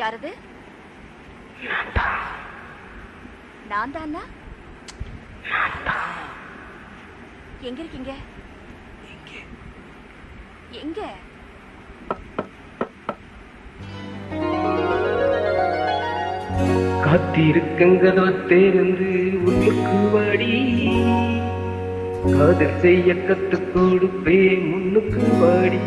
யாரது? நான் தானா? எங்க இருக்கீங்க? எங்க? காத்திருக்கங்கதோ தேர்ந்து உள்ளுக்கு வாடி, காதல் செய்ய கத்து கொடுப்பே முன்னுக்கு வாடி.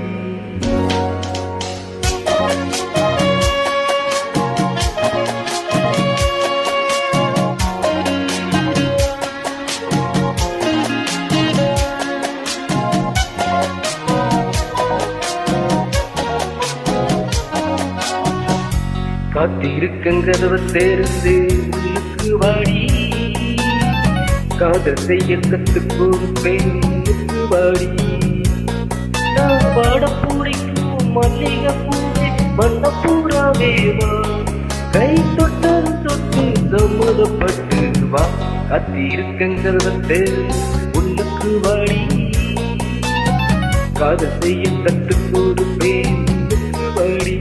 காத்திருக்கங்கதோ தேர்ந்து உள்ளுக்கு வாடி, காதல் செய்ய கத்து கொடுப்பே முன்னுக்கு வாடி. நான் பாட பூரிக்கும் மல்லிகை பூவே வண்ண பூராவேவா, கை தொட்டது தொட்டு சம்மதப்பட்டு வா. காத்திருக்கங்கதோ தேர்ந்து உள்ளுக்கு வாடி, காதல் செய்ய கத்து கொடுப்பே முன்னுக்கு வாடி.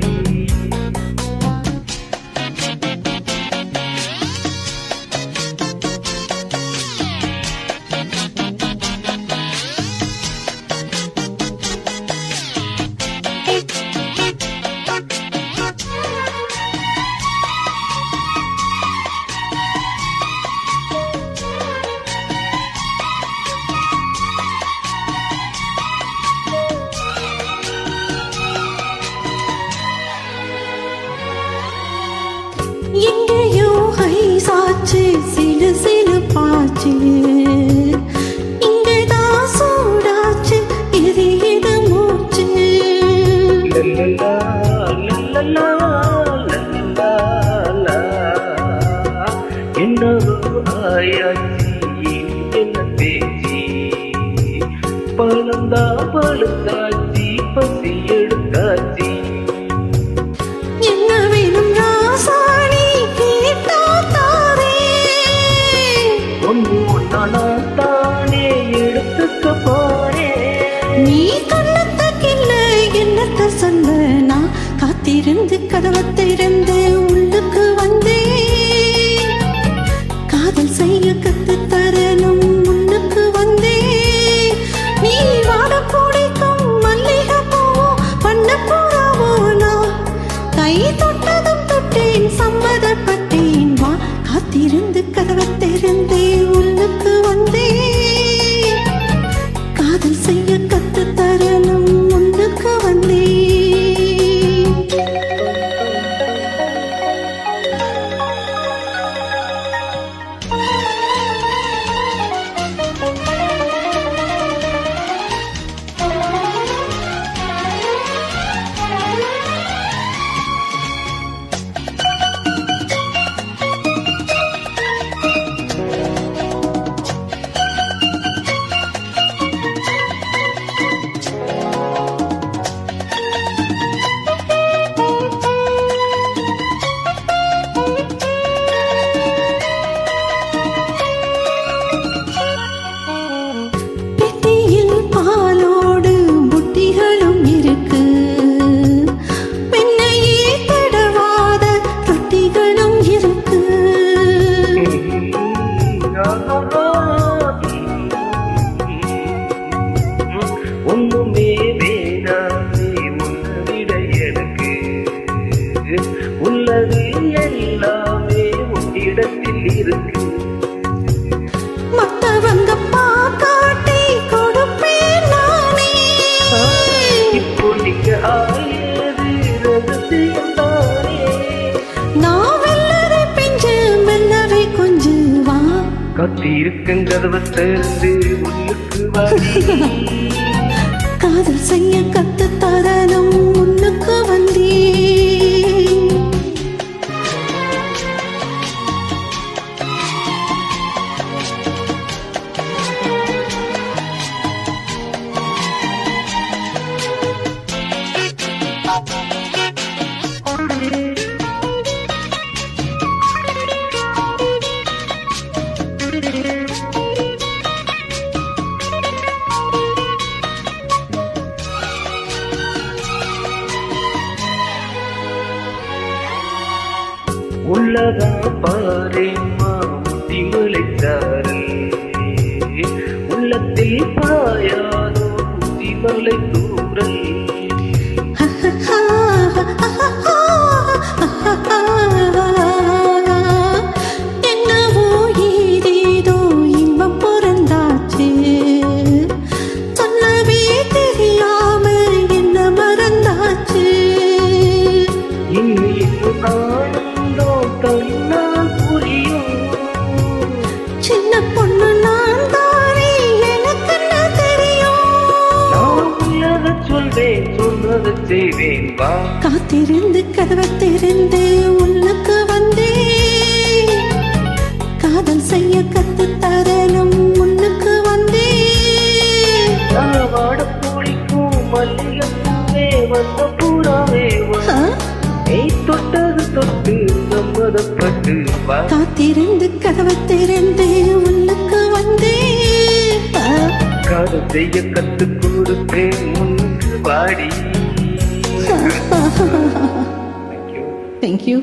எங்கேயோ கை சாச்சு சிலு சிலு பாச்சு, இங்கதான் சூடாச்சு இது இது மூச்சு. என்னவோ ஆயாச்சி என்ன பேச்சு, பழந்தா பழுத்தாச்சி பசி எடுத்தாச்சி. என்ன வேணும் ராசாணி கேட்டா தாரே, ஒன்று ஒன்னா தானே எடுத்துக்க போறேன். நீ கண்ணத்த கில்ல என்னத்த சொல்ல, நான் காத்திருந்து கதவை திறந்து உள்ளுக்கு வந்தேன். காதல் செய்ய கத்து தரணும் முன்னுக்கு வந்தேன். நீ வாட பிடிக்கும் மல்லிகை பூவோ பண்ண போறாவோ, நான் கை தொட்டதும் தொட்டேன் சம்மதப்பட்டேன். வா காத்திருந்து கதவை திறந்து உள்ளுக்கு வந்தேன். காதல் செய்ய கத்து தரணும் முன்னுக்கு வந்தேன். பெட்டியில் பாலோடு புட்டிகளும் இருக்கு, பெண்ணையே தடவாத ரொட்டிகளும் இருக்கு. ஒண்ணுமே வேணாமே உன்னிட எனக்கு, உள்ளது எல்லாமே உன்னிடத்தில் இருக்கு. மத்தவங்க பாக்காட்டி கொடுப்பேன் நானே, இப்போ நீங்க ஆயது ரகசியம் தானே. நான் வெள்ளரை பிஞ்சு மெல்லவை கொஞ்சு வா. காத்திருக்கங்கதவை திறந்து உள்ளுக்கு வாடி, காதல் செய்ய கத்து தரணும் முன்னுக்கு வந்தேன். பாரேம்மா முத்திமலைச்சாரல் உள்ளத்தில் பாயாதோ முத்திமலை தூரல் என்னவோ ஏதேதோ இன்பம் பிறந்தாச்சு சொல்லவே தெரியாம என்ன மறந்தாச்சு இன்னும் ஆனந்தம் தன்னால் புரியும் சின்ன பொண்ணு நான் தானே எனக்கு என்ன தெரியும் நான் உள்ளதை சொல்வேன் சொன்னதை செய்வேன் வா காத்திருந்து கதவை திறந்து உள்ளுக்கு வந்தேன் காதல் செய்ய கத்து தரணும் முன்னுக்கு வந்தேன் வாட பூளிக்கும் மல்லிகை பூவே வந்த பூராவே வா நீ தொட்டது தொட்டு சம்மதப்பட்டு வா காத்திருந்து கதவை திறந்து உள்ளுக்கு வந்தேன் காதல் செய்ய கத்து கொடுப்பேன் முன்னுக்கு வாடி Thank you.